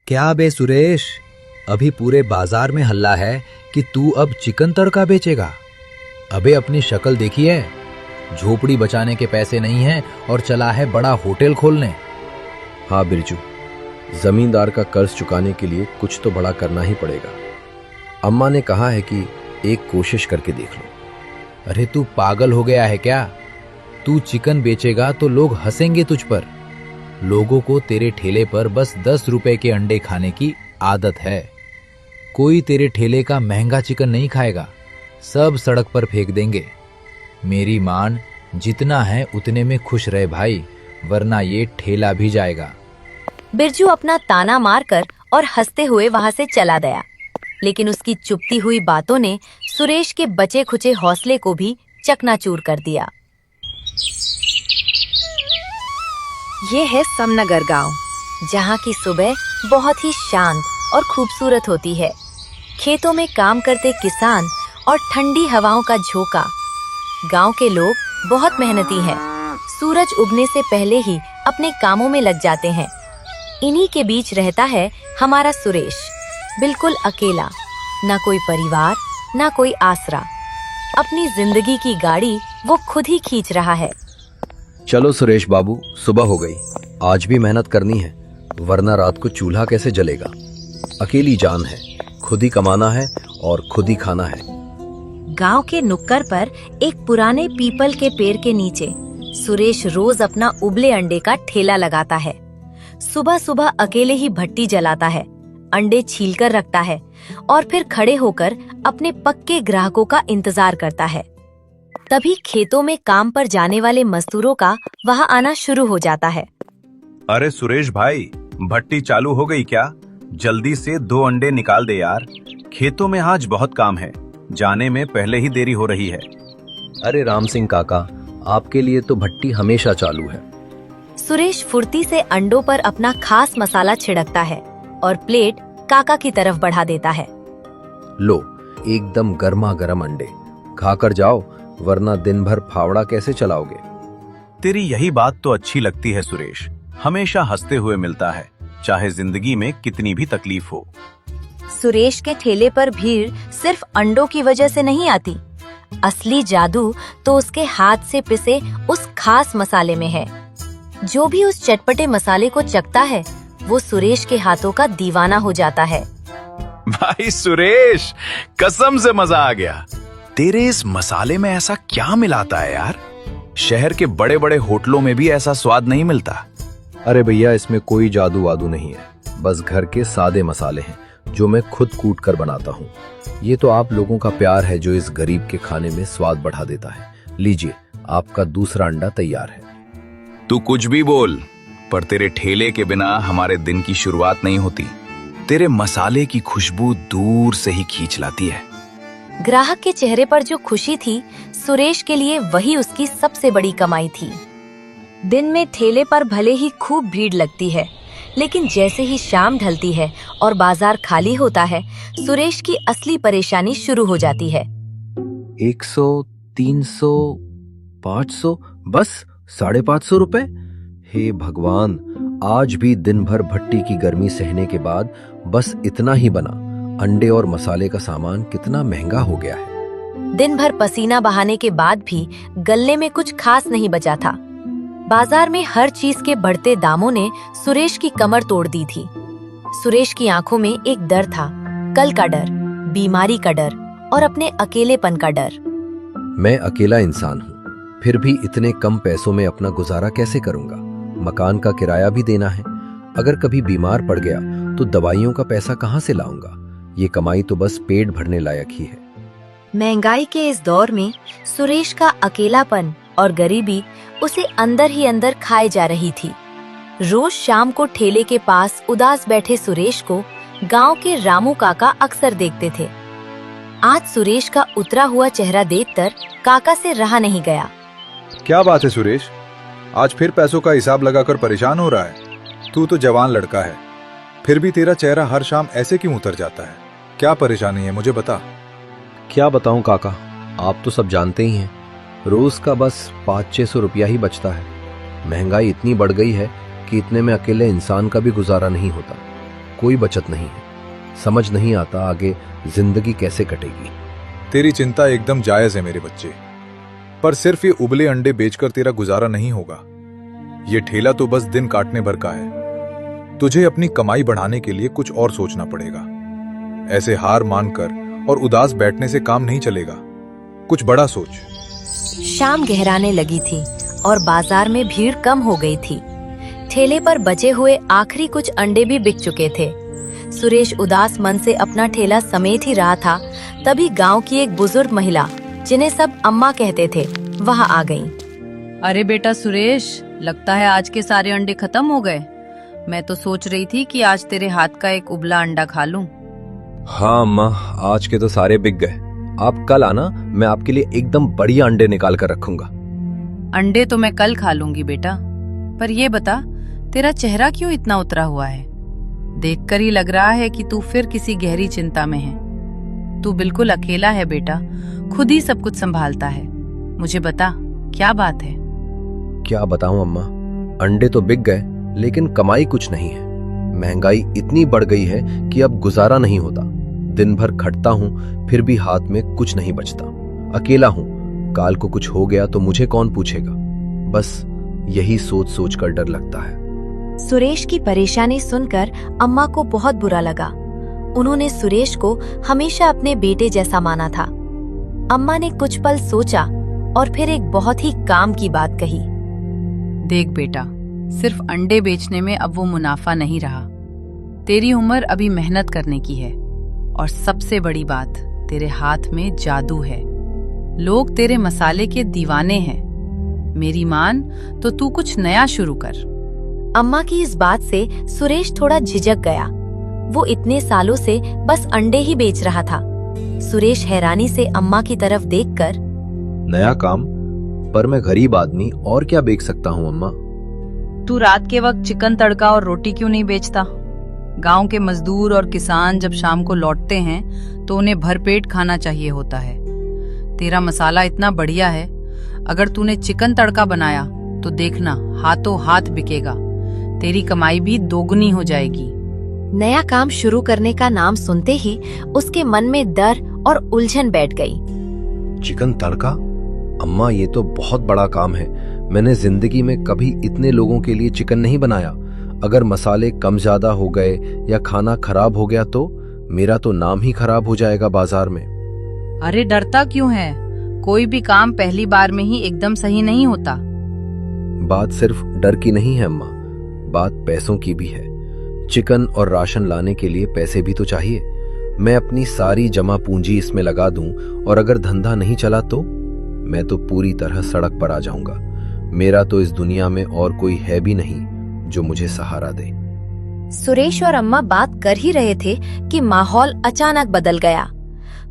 क्या बे सुरेश, अभी पूरे बाजार में हल्ला है कि तू अब चिकन तड़का बेचेगा। अबे अपनी शक्ल देखी है, झोपड़ी बचाने के पैसे नहीं हैं और चला है बड़ा होटल खोलने। हाँ बिरजू, जमींदार का कर्ज चुकाने के लिए कुछ तो बड़ा करना ही पड़ेगा। अम्मा ने कहा है कि एक कोशिश करके देख लो। अरे तू पागल हो गया है क्या? तू चिकन बेचेगा तो लोग हंसेंगे तुझ पर। लोगों को तेरे ठेले पर बस 10 रुपए के अंडे खाने की आदत है। कोई तेरे ठेले का महंगा चिकन नहीं खाएगा, सब सड़क पर फेंक देंगे। मेरी मान, जितना है उतने में खुश रहे भाई, वरना ये ठेला भी जाएगा। बिरजू अपना ताना मारकर और हंसते हुए वहां से चला गया, लेकिन उसकी चुपती हुई बातों ने सुरेश के बचे खुचे हौसले को भी चकनाचूर कर दिया। ये है समनगर गांव, जहां की सुबह बहुत ही शांत और खूबसूरत होती है। खेतों में काम करते किसान और ठंडी हवाओं का झोंका। गांव के लोग बहुत मेहनती हैं, सूरज उगने से पहले ही अपने कामों में लग जाते हैं। इन्हीं के बीच रहता है हमारा सुरेश, बिल्कुल अकेला, ना कोई परिवार ना कोई आसरा। अपनी जिंदगी की गाड़ी वो खुद ही खींच रहा है। चलो सुरेश बाबू, सुबह हो गई, आज भी मेहनत करनी है, वरना रात को चूल्हा कैसे जलेगा। अकेली जान है, खुद ही कमाना है और खुद ही खाना है। गांव के नुक्कड़ पर एक पुराने पीपल के पेड़ के नीचे सुरेश रोज अपना उबले अंडे का ठेला लगाता है। सुबह सुबह अकेले ही भट्टी जलाता है, अंडे छीलकर रखता है और फिर खड़े होकर अपने पक्के ग्राहकों का इंतजार करता है। तभी खेतों में काम पर जाने वाले मजदूरों का वहां आना शुरू हो जाता है। अरे सुरेश भाई, भट्टी चालू हो गई क्या? जल्दी से 2 अंडे निकाल दे यार, खेतों में आज बहुत काम है, जाने में पहले ही देरी हो रही है। अरे राम सिंह काका, आपके लिए तो भट्टी हमेशा चालू है। सुरेश फुर्ती से अंडों पर अपना खास मसाला छिड़कता है और प्लेट काका की तरफ बढ़ा देता है। लो, एकदम गर्मा गर्म अंडे, खाकर जाओ, वरना दिन भर फावड़ा कैसे चलाओगे। तेरी यही बात तो अच्छी लगती है सुरेश, हमेशा हंसते हुए मिलता है, चाहे जिंदगी में कितनी भी तकलीफ हो। सुरेश के ठेले पर भीड़ सिर्फ अंडों की वजह से नहीं आती, असली जादू तो उसके हाथ से पिसे उस खास मसाले में है। जो भी उस चटपटे मसाले को चखता है, वो सुरेश के हाथों का दीवाना हो जाता है। भाई सुरेश, कसम से मजा आ गया। तेरे इस मसाले में ऐसा क्या मिलाता है यार? शहर के बड़े बड़े होटलों में भी ऐसा स्वाद नहीं मिलता। अरे भैया, इसमें कोई जादू वादू नहीं है, बस घर के सादे मसाले हैं जो मैं खुद कूट कर बनाता हूँ। ये तो आप लोगों का प्यार है जो इस गरीब के खाने में स्वाद बढ़ा देता है। लीजिए, आपका दूसरा अंडा तैयार है। तू कुछ भी बोल, पर तेरे ठेले के बिना हमारे दिन की शुरुआत नहीं होती। तेरे मसाले की खुशबू दूर से ही खींच लाती है। ग्राहक के चेहरे पर जो खुशी थी, सुरेश के लिए वही उसकी सबसे बड़ी कमाई थी। दिन में ठेले पर भले ही खूब भीड़ लगती है, लेकिन जैसे ही शाम ढलती है और बाजार खाली होता है, सुरेश की असली परेशानी शुरू हो जाती है। 100, 300, 500, बस 550 रुपए। हे भगवान, आज भी दिन भर भट्टी की गर्मी सहने के बाद बस इतना ही बना। अंडे और मसाले का सामान कितना महंगा हो गया है। दिन भर पसीना बहाने के बाद भी गल्ले में कुछ खास नहीं बचा था। बाजार में हर चीज के बढ़ते दामों ने सुरेश की कमर तोड़ दी थी। सुरेश की आंखों में एक डर था, कल का डर, बीमारी का डर और अपने अकेलेपन का डर। मैं अकेला इंसान हूँ, फिर भी इतने कम पैसों में अपना गुजारा कैसे करूंगा? मकान का किराया भी देना है। अगर कभी बीमार पड़ गया तो दवाइयों का पैसा कहाँ से लाऊंगा? ये कमाई तो बस पेट भरने लायक ही है। महंगाई के इस दौर में सुरेश का अकेलापन और गरीबी उसे अंदर ही अंदर खाए जा रही थी। रोज शाम को ठेले के पास उदास बैठे सुरेश को गांव के रामू काका अक्सर देखते थे। आज सुरेश का उतरा हुआ चेहरा देखकर काका से रहा नहीं गया। क्या बात है सुरेश, आज फिर पैसों का हिसाब लगाकर परेशान हो रहा है? तू तो जवान लड़का है, फिर भी तेरा चेहरा हर शाम ऐसे क्यों उतर जाता है? क्या परेशानी है, मुझे बता। क्या बताऊं काका, आप तो सब जानते ही हैं। रोज का बस 500-600 रुपया ही बचता है। महंगाई इतनी बढ़ गई है कि इतने में अकेले इंसान का भी गुजारा नहीं होता। कोई बचत नहीं है। समझ नहीं आता आगे जिंदगी कैसे कटेगी। तेरी चिंता एकदम जायज है मेरे बच्चे, पर सिर्फ ये उबले अंडे बेचकर तेरा गुजारा नहीं होगा। ये ठेला तो बस दिन काटने भर का है। तुझे अपनी कमाई बढ़ाने के लिए कुछ और सोचना पड़ेगा। ऐसे हार मानकर और उदास बैठने से काम नहीं चलेगा। कुछ बड़ा सोच। शाम गहराने लगी थी और बाजार में भीड़ कम हो गई थी। ठेले पर बचे हुए आखिरी कुछ अंडे भी बिक चुके थे। सुरेश उदास मन से अपना ठेला समेट ही रहा था, तभी गांव की एक बुजुर्ग महिला, जिन्हें सब अम्मा कहते थे, वहां आ गईं। अरे बेटा सुरेश, लगता है आज के सारे अंडे खत्म हो गए। मैं तो सोच रही थी कि आज तेरे हाथ का एक उबला अंडा खा लूं। हाँ अम्मा, आज के तो सारे बिक गए। आप कल आना, मैं आपके लिए एकदम बढ़िया अंडे निकाल कर रखूंगा। अंडे तो मैं कल खा लूंगी बेटा, पर ये बता, तेरा चेहरा क्यों इतना उतरा हुआ है? देखकर ही लग रहा है कि तू फिर किसी गहरी चिंता में है। तू बिल्कुल अकेला है बेटा, खुद ही सब कुछ संभालता है। मुझे बता, क्या बात है? क्या बताऊं अम्मा, अंडे तो बिक गए लेकिन कमाई कुछ नहीं है। महंगाई इतनी बढ़ गई है कि अब गुजारा नहीं होता। दिन भर खटता हूँ फिर भी हाथ में कुछ नहीं बचता। अकेला हूँ, काल को कुछ हो गया तो मुझे कौन पूछेगा? बस यही सोच सोच कर डर लगता है। सुरेश की परेशानी सुनकर अम्मा को बहुत बुरा लगा। उन्होंने सुरेश को हमेशा अपने बेटे जैसा माना था। अम्मा ने कुछ पल सोचा और फिर एक बहुत ही काम की बात कही। देख बेटा, सिर्फ अंडे बेचने में अब वो मुनाफा नहीं रहा। तेरी उम्र अभी मेहनत करने की है, और सबसे बड़ी बात, तेरे हाथ में जादू है। लोग तेरे मसाले के दीवाने हैं। मेरी मान तो तू कुछ नया शुरू कर। अम्मा की इस बात से सुरेश थोड़ा झिझक गया। वो इतने सालों से बस अंडे ही बेच रहा था। सुरेश हैरानी से अम्मा की तरफ देखकर, नया काम? पर मैं गरीब आदमी और क्या बेच सकता हूँ अम्मा? तू रात के वक्त चिकन तड़का और रोटी क्यों नहीं बेचता? गांव के मजदूर और किसान जब शाम को लौटते हैं तो उन्हें भरपेट खाना चाहिए होता है। तेरा मसाला इतना बढ़िया है, अगर तूने चिकन तड़का बनाया तो देखना हाथों हाथ बिकेगा। तेरी कमाई भी दोगुनी हो जाएगी। नया काम शुरू करने का नाम सुनते ही उसके मन में डर और उलझन बैठ गई। चिकन तड़का? अम्मा, ये तो बहुत बड़ा काम है। मैंने जिंदगी में कभी इतने लोगों के लिए चिकन नहीं बनाया। अगर मसाले कम ज्यादा हो गए या खाना खराब हो गया तो मेरा तो नाम ही खराब हो जाएगा बाजार में। अरे डरता क्यों है? कोई भी काम पहली बार में ही एकदम सही नहीं होता। बात सिर्फ डर की नहीं है अम्मा, बात पैसों की भी है। चिकन और राशन लाने के लिए पैसे भी तो चाहिए। मैं अपनी सारी जमा पूंजी इसमें लगा दूं और अगर धंधा नहीं चला तो मैं तो पूरी तरह सड़क पर आ जाऊंगा। मेरा तो इस दुनिया में और कोई है भी नहीं जो मुझे सहारा दे। सुरेश और अम्मा बात कर ही रहे थे कि माहौल अचानक बदल गया।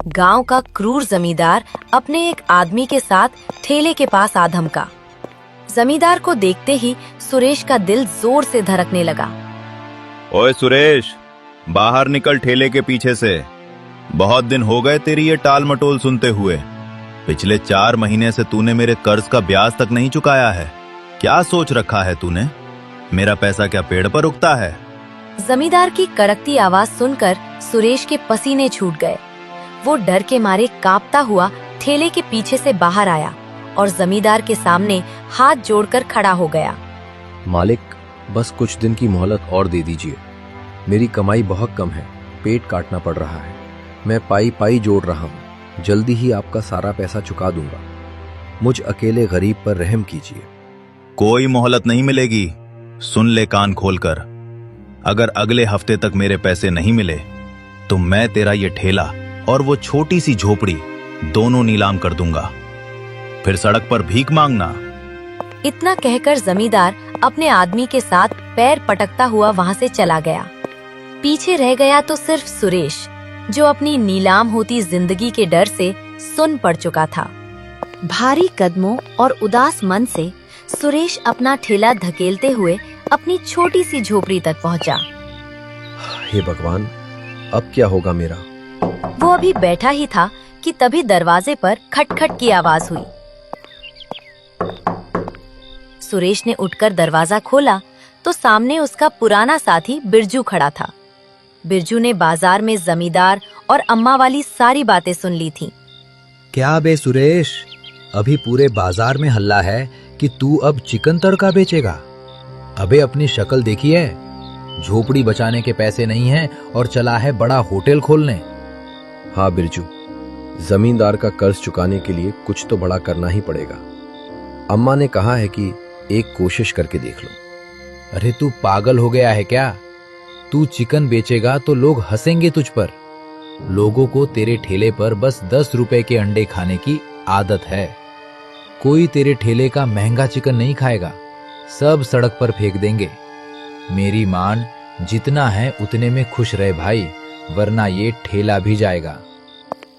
गांव का क्रूर जमींदार अपने एक आदमी के साथ ठेले के पास आ धमका। जमींदार को देखते ही सुरेश का दिल जोर से धड़कने लगा। ओए सुरेश, बाहर निकल ठेले के पीछे से। बहुत दिन हो गए तेरी ये टाल मटोल सुनते हुए। पिछले 4 महीने से तूने मेरे कर्ज का ब्याज तक नहीं चुकाया है। क्या सोच रखा है तूने? मेरा पैसा क्या पेड़ पर उगता है? जमींदार की कड़कती आवाज सुनकर सुरेश के पसीने छूट गए। वो डर के मारे कांपता हुआ ठेले के पीछे से बाहर आया और जमींदार के सामने हाथ जोड़कर खड़ा हो गया। मालिक, बस कुछ दिन की मोहलत और दे दीजिए। मेरी कमाई बहुत कम है, पेट काटना पड़ रहा है। मैं पाई पाई जोड़ रहा हूँ, जल्दी ही आपका सारा पैसा चुका दूंगा। मुझ अकेले गरीब पर रहम कीजिए। कोई मोहलत नहीं मिलेगी। सुन ले कान खोलकर, अगर अगले हफ्ते तक मेरे पैसे नहीं मिले तो मैं तेरा ये ठेला और वो छोटी सी झोपड़ी दोनों नीलाम कर दूंगा। फिर सड़क पर भीख मांगना। इतना कहकर जमींदार अपने आदमी के साथ पैर पटकता हुआ वहां से चला गया। पीछे रह गया तो सिर्फ सुरेश, जो अपनी नीलाम होती जिंदगी के डर से सुन पड़ चुका था। भारी कदमों और उदास मन से सुरेश अपना ठेला धकेलते हुए अपनी छोटी सी झोपड़ी तक पहुंचा। हे भगवान, अब क्या होगा मेरा? वो अभी बैठा ही था कि तभी दरवाजे पर खटखट की आवाज हुई। सुरेश ने उठकर दरवाजा खोला तो सामने उसका पुराना साथी बिरजू खड़ा था। बिरजू ने बाजार में जमींदार और अम्मा वाली सारी बातें सुन ली थीं। क्या बे सुरेश, अभी पूरे बाजार में हल्ला है कि तू अब चिकन तड़का बेचेगा। अबे अपनी शक्ल देखी है, झोपड़ी बचाने के पैसे नहीं हैं और चला है बड़ा होटल खोलने। हाँ बिरजू, जमींदार का कर्ज चुकाने के लिए कुछ तो बड़ा करना ही पड़ेगा। अम्मा ने कहा है कि एक कोशिश करके देख लो। अरे तू पागल हो गया है क्या? तू चिकन बेचेगा तो लोग हंसेंगे तुझ पर। लोगों को तेरे ठेले पर बस 10 रुपए के अंडे खाने की आदत है। कोई तेरे ठेले का महंगा चिकन नहीं खाएगा, सब सड़क पर फेंक देंगे। मेरी मान, जितना है उतने में खुश रहे भाई, वरना ये ठेला भी जाएगा।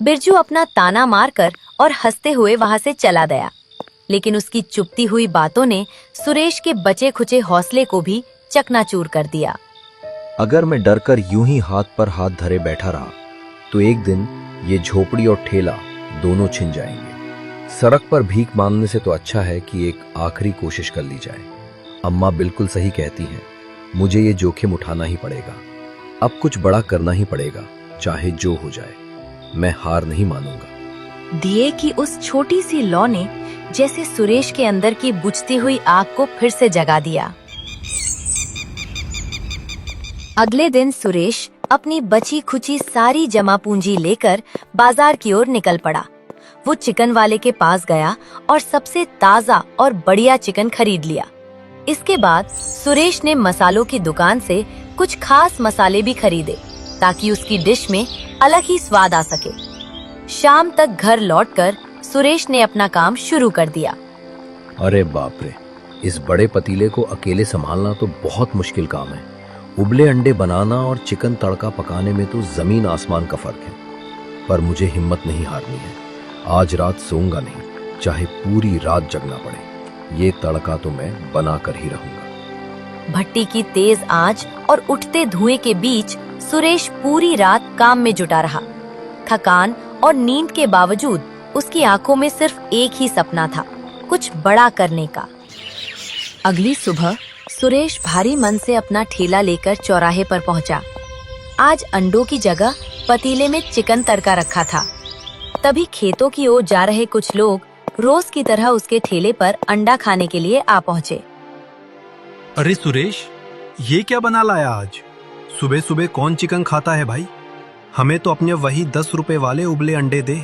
बिरजू अपना ताना मारकर और हंसते हुए वहां से चला गया, लेकिन उसकी चुपती हुई बातों ने सुरेश के बचे खुचे हौसले को भी चकनाचूर कर दिया। अगर मैं डरकर यूं ही हाथ पर हाथ धरे बैठा रहा तो एक दिन ये झोपड़ी और ठेला दोनों छिन जाएंगे। सड़क पर भीख मांगने से तो अच्छा है कि एक आखिरी कोशिश कर ली जाए। अम्मा बिल्कुल सही कहती हैं, मुझे ये जोखिम उठाना ही पड़ेगा। अब कुछ बड़ा करना ही पड़ेगा, चाहे जो हो जाए। मैं हार नहीं मानूंगा। दिए की उस छोटी सी लौ ने जैसे सुरेश के अंदर की बुझती हुई आग को फिर से जगा दिया। अगले दिन सुरेश अपनी बची खुची सारी जमा पूंजी लेकर बाजार की ओर निकल पड़ा। वो चिकन वाले के पास गया और सबसे ताजा और बढ़िया चिकन खरीद लिया। इसके बाद सुरेश ने मसालों की दुकान से कुछ खास मसाले भी खरीदे ताकि उसकी डिश में अलग ही स्वाद आ सके। शाम तक घर लौटकर सुरेश ने अपना काम शुरू कर दिया। अरे बाप रे, इस बड़े पतीले को अकेले संभालना तो बहुत मुश्किल काम है। उबले अंडे बनाना और चिकन तड़का पकाने में तो जमीन आसमान का फर्क है। पर मुझे हिम्मत नहीं हारनी है। आज रात सोऊंगा नहीं, चाहे पूरी रात जगना पड़े। ये तड़का तो मैं बना कर ही रहूंगा। भट्टी की तेज आंच और उठते धुएं के बीच सुरेश पूरी रात काम में जुटा रहा। थकान और नींद के बावजूद उसकी आंखों में सिर्फ एक ही सपना था, कुछ बड़ा करने का। अगली सुबह सुरेश भारी मन से अपना ठेला लेकर चौराहे पर पहुंचा। आज अंडों की जगह पतीले में चिकन तड़का रखा था। तभी खेतों की ओर जा रहे कुछ लोग रोज की तरह उसके ठेले पर अंडा खाने के लिए आ पहुंचे। अरे सुरेश, ये क्या बना लाया आज? सुबह सुबह कौन चिकन खाता है भाई? हमें तो अपने वही 10 रुपए वाले उबले अंडे दे।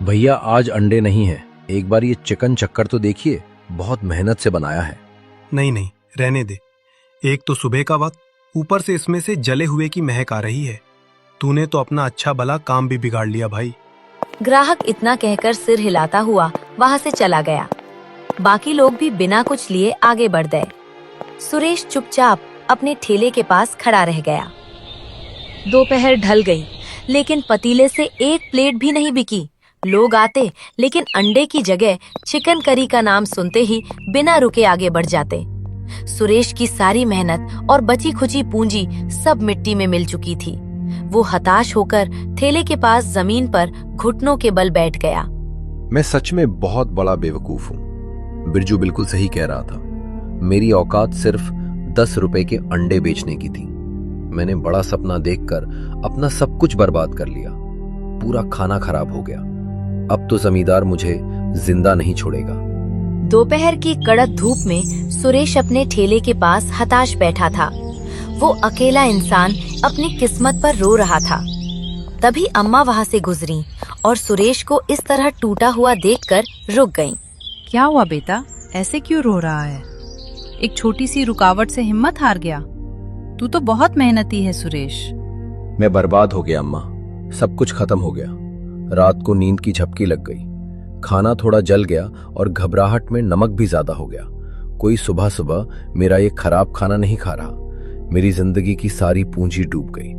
भैया आज अंडे नहीं है, एक बार ये चिकन चक्कर तो देखिए, बहुत मेहनत से बनाया है। नहीं नहीं, रहने दे। एक तो सुबह का वक्त, ऊपर से इसमें से जले हुए की महक आ रही है। तूने तो अपना अच्छा भला काम भी बिगाड़ लिया भाई। ग्राहक इतना कहकर सिर हिलाता हुआ वहां से चला गया। बाकी लोग भी बिना कुछ लिए आगे बढ़ गए। सुरेश चुपचाप अपने ठेले के पास खड़ा रह गया। दोपहर ढल गई, लेकिन पतीले से एक प्लेट भी नहीं बिकी। लोग आते, लेकिन अंडे की जगह चिकन करी का नाम सुनते ही बिना रुके आगे बढ़ जाते। सुरेश की सारी मेहनत और बची खुची पूंजी सब मिट्टी में मिल चुकी थी। वो हताश होकर ठेले के पास जमीन पर घुटनों के बल बैठ गया। मैं सच में बहुत बड़ा बेवकूफ हूँ। बिरजू बिल्कुल सही कह रहा था। मेरी औकात सिर्फ 10 रुपए के अंडे बेचने की थी। मैंने बड़ा सपना देखकर अपना सब कुछ बर्बाद कर लिया। पूरा खाना खराब हो गया। अब तो जमींदार मुझे जिंदा नहीं छोड़ेगा। दोपहर की कड़क धूप में सुरेश अपने ठेले के पास हताश बैठा था। वो अकेला इंसान अपनी किस्मत पर रो रहा था। तभी अम्मा वहां से गुजरी और सुरेश को इस तरह टूटा हुआ देखकर रुक गईं। क्या हुआ बेटा, ऐसे क्यों रो रहा है? एक छोटी सी रुकावट से हिम्मत हार गया? तू तो बहुत मेहनती है सुरेश। मैं बर्बाद हो गया अम्मा, सब कुछ खत्म हो गया। रात को नींद की झपकी लग गई, खाना थोड़ा जल गया और घबराहट में नमक भी ज्यादा हो गया। कोई सुबह सुबह मेरा ये खराब खाना नहीं खा रहा। मेरी जिंदगी की सारी पूंजी डूब गई।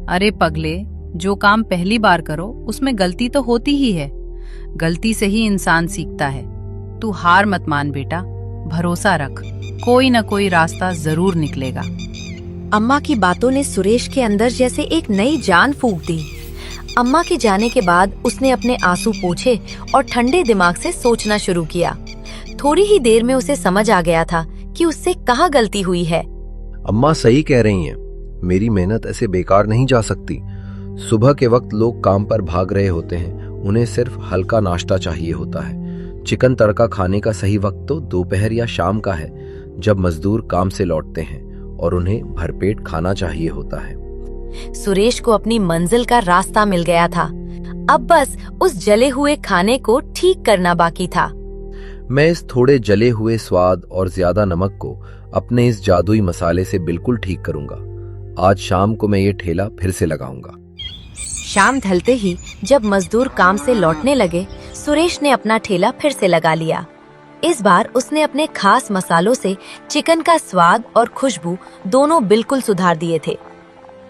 अरे पगले, जो काम पहली बार करो उसमें गलती तो होती ही है। गलती से ही इंसान सीखता है। तू हार मत मान बेटा, भरोसा रख, कोई न कोई रास्ता जरूर निकलेगा। अम्मा की बातों ने सुरेश के अंदर जैसे एक नई जान फूंक दी। अम्मा के जाने के बाद उसने अपने आंसू पोंछे और ठंडे दिमाग से सोचना शुरू किया। थोड़ी ही देर में उसे समझ आ गया था कि उससे कहाँ गलती हुई है। अम्मा सही कह रही हैं, मेरी मेहनत ऐसे बेकार नहीं जा सकती। सुबह के वक्त लोग काम पर भाग रहे होते हैं, उन्हें सिर्फ हल्का नाश्ता चाहिए होता है। चिकन तड़का खाने का सही वक्त तो दोपहर या शाम का है, जब मजदूर काम से लौटते हैं और उन्हें भरपेट खाना चाहिए होता है। सुरेश को अपनी मंजिल का रास्ता मिल गया था। अब बस उस जले हुए खाने को ठीक करना बाकी था। मैं इस थोड़े जले हुए स्वाद और ज्यादा नमक को अपने इस जादुई मसाले से बिल्कुल ठीक करूंगा। आज शाम को मैं ये ठेला फिर से लगाऊंगा। शाम ढलते ही जब मजदूर काम से लौटने लगे, सुरेश ने अपना ठेला फिर से लगा लिया। इस बार उसने अपने खास मसालों से चिकन का स्वाद और खुशबू दोनों बिल्कुल सुधार दिए थे।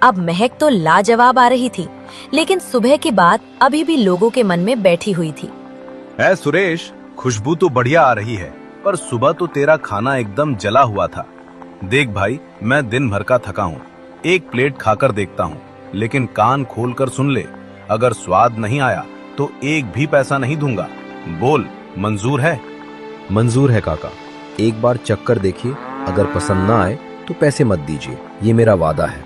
अब महक तो लाजवाब आ रही थी, लेकिन सुबह की बात अभी भी लोगों के मन में बैठी हुई थी। है सुरेश, खुशबू तो बढ़िया आ रही है, पर सुबह तो तेरा खाना एकदम जला हुआ था। देख भाई, मैं दिन भर का थका हूँ, एक प्लेट खाकर देखता हूँ, लेकिन कान खोलकर सुन ले, अगर स्वाद नहीं आया तो एक भी पैसा नहीं दूंगा। बोल, मंजूर है? मंजूर है काका, एक बार चक्कर देखिए, अगर पसंद ना आए तो पैसे मत दीजिए, ये मेरा वादा है।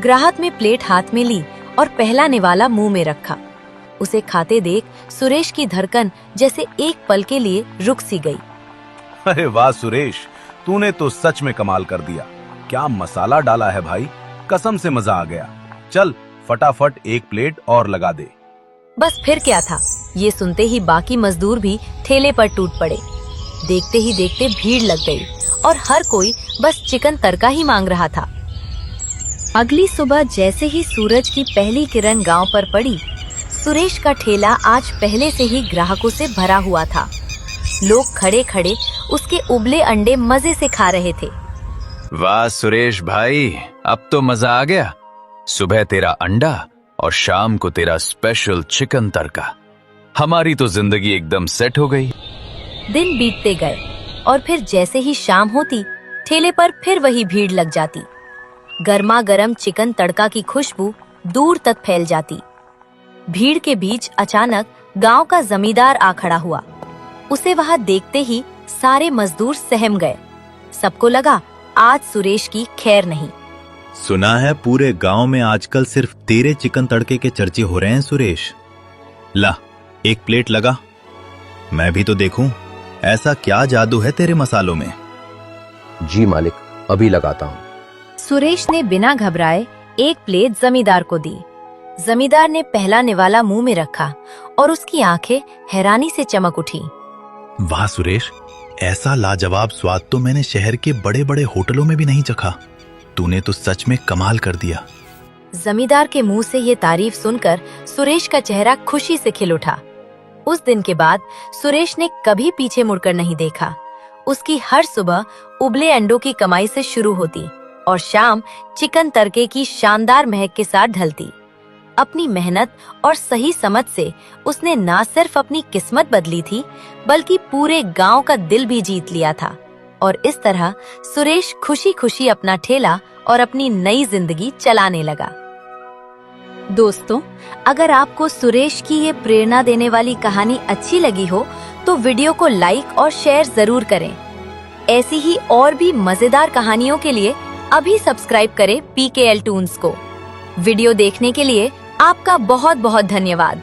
ग्राहक ने प्लेट हाथ में ली और पहला निवाला मुंह में रखा। उसे खाते देख सुरेश की धड़कन जैसे एक पल के लिए रुक सी गई। अरे वाह सुरेश, तूने तो सच में कमाल कर दिया। क्या मसाला डाला है भाई, कसम से मजा आ गया। चल फटाफट एक प्लेट और लगा दे। बस फिर क्या था, ये सुनते ही बाकी मजदूर भी ठेले पर टूट पड़े। देखते ही देखते भीड़ लग गई और हर कोई बस चिकन तड़का ही मांग रहा था। अगली सुबह जैसे ही सूरज की पहली किरण गांव पर पड़ी, सुरेश का ठेला आज पहले से ही ग्राहकों से भरा हुआ था। लोग खड़े खड़े उसके उबले अंडे मजे से खा रहे थे। वाह सुरेश भाई, अब तो मजा आ गया। सुबह तेरा अंडा और शाम को तेरा स्पेशल चिकन तड़का। हमारी तो जिंदगी एकदम सेट हो गई। दिन बीतते गए और फिर जैसे ही शाम होती, ठेले पर फिर वही भीड़ लग जाती। गर्मा गर्म चिकन तड़का की खुशबू दूर तक फैल जाती। भीड़ के बीच अचानक गांव का जमींदार आ खड़ा हुआ। उसे वहां देखते ही सारे मजदूर सहम गए। सबको लगा आज सुरेश की खैर नहीं। सुना है पूरे गांव में आजकल सिर्फ तेरे चिकन तड़के के चर्चे हो रहे हैं सुरेश। ला, एक प्लेट लगा, मैं भी तो देखूं ऐसा क्या जादू है तेरे मसालों में। जी मालिक, अभी लगाता हूँ। सुरेश ने बिना घबराए एक प्लेट जमींदार को दी। जमींदार ने पहला निवाला मुंह में रखा और उसकी आंखें हैरानी से चमक उठी। वाह सुरेश, ऐसा लाजवाब स्वाद तो मैंने शहर के बड़े बड़े होटलों में भी नहीं चखा। तूने तो सच में कमाल कर दिया। जमींदार के मुंह से ये तारीफ सुनकर सुरेश का चेहरा खुशी से खिल उठा। उस दिन के बाद सुरेश ने कभी पीछे मुड़कर नहीं देखा। उसकी हर सुबह उबले अंडों की कमाई से शुरू होती और शाम चिकन तड़के की शानदार महक के साथ ढलती। अपनी मेहनत और सही समझ से उसने न सिर्फ अपनी किस्मत बदली थी, बल्कि पूरे गांव का दिल भी जीत लिया था। और इस तरह सुरेश खुशी खुशी अपना ठेला और अपनी नई जिंदगी चलाने लगा। दोस्तों, अगर आपको सुरेश की ये प्रेरणा देने वाली कहानी अच्छी लगी हो तो वीडियो को लाइक और शेयर जरूर करें। ऐसी ही और भी मजेदार कहानियों के लिए अभी सब्सक्राइब करें PKL टून्स को। वीडियो देखने के लिए आपका बहुत बहुत धन्यवाद।